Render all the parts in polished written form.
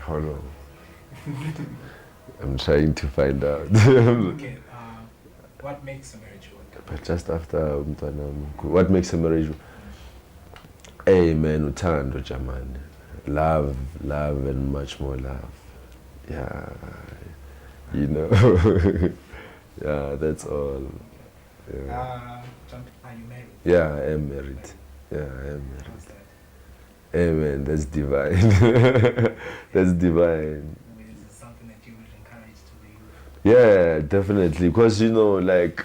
How long? I'm trying to find out. Okay, what makes a marriage work? But just after what makes a marriage work? Hey man, uthando jamani. Love, and much more love. Yeah, you know. Yeah, that's all. Yeah. Are you married? Yeah, I am married. Yeah, I am married. How's that? Amen. That's divine. That's divine. I mean, is it something that you would encourage to the youth? Yeah, definitely. Because, you know, like,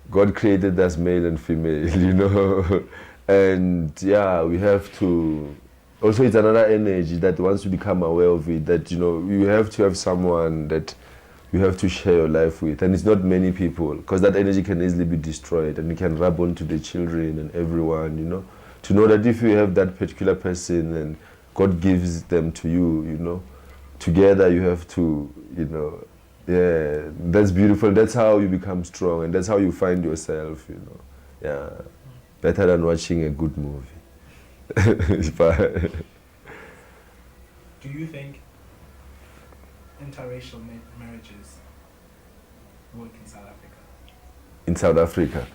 God created us male and female, you know. And, yeah, we have to... Also, it's another energy that once you become aware of it, that, you know, you have to have someone that you have to share your life with. And it's not many people, because that energy can easily be destroyed, and it can rub onto the children and everyone, you know. To know that if you have that particular person and God gives them to you, you know, together you have to, you know, yeah, that's beautiful. That's how you become strong, and that's how you find yourself, you know. Yeah, better than watching a good movie. Do you think interracial marriages work in South Africa? In South Africa?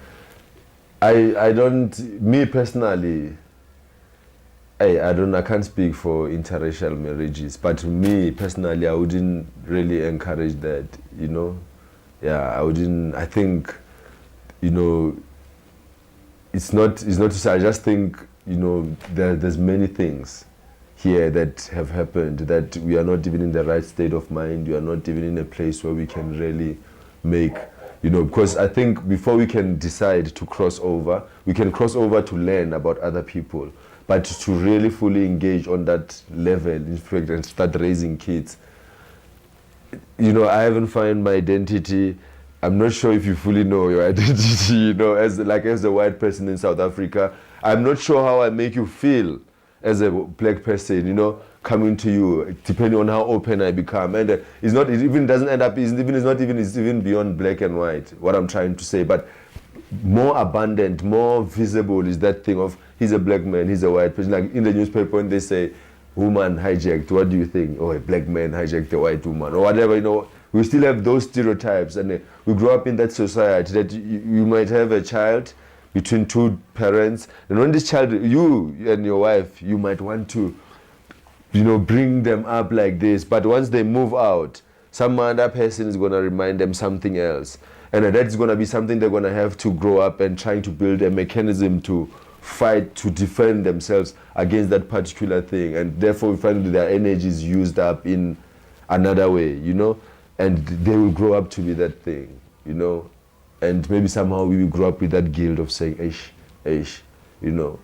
I don't, me personally, I can't speak for interracial marriages, but me personally, I wouldn't really encourage that, you know. Yeah, I think, you know, it's not to say, I just think, you know, there's many things here that have happened that we are not even in the right state of mind. We are not even in a place where we can really make, you know, because I think before we can decide to cross over, we can cross over to learn about other people, but to really fully engage on that level, in fact, and start raising kids. You know, I haven't found my identity. I'm not sure if you fully know your identity, you know, as a white person in South Africa. I'm not sure how I make you feel as a black person, you know, coming to you, depending on how open I become. And it's not beyond black and white, what I'm trying to say, but more abundant, more visible is that thing of, he's a black man, he's a white person. Like in the newspaper when they say, woman hijacked, what do you think? Oh, a black man hijacked a white woman, or whatever, you know. We still have those stereotypes, and we grow up in that society that you might have a child between two parents, and when this child, you and your wife, you might want to, you know, bring them up like this, but once they move out, some other person is going to remind them something else, and that's going to be something they're going to have to grow up and trying to build a mechanism to fight, to defend themselves against that particular thing, and therefore we find that their energy is used up in another way, you know, and they will grow up to be that thing, you know. And maybe somehow we will grow up with that guilt of saying, eish, you know.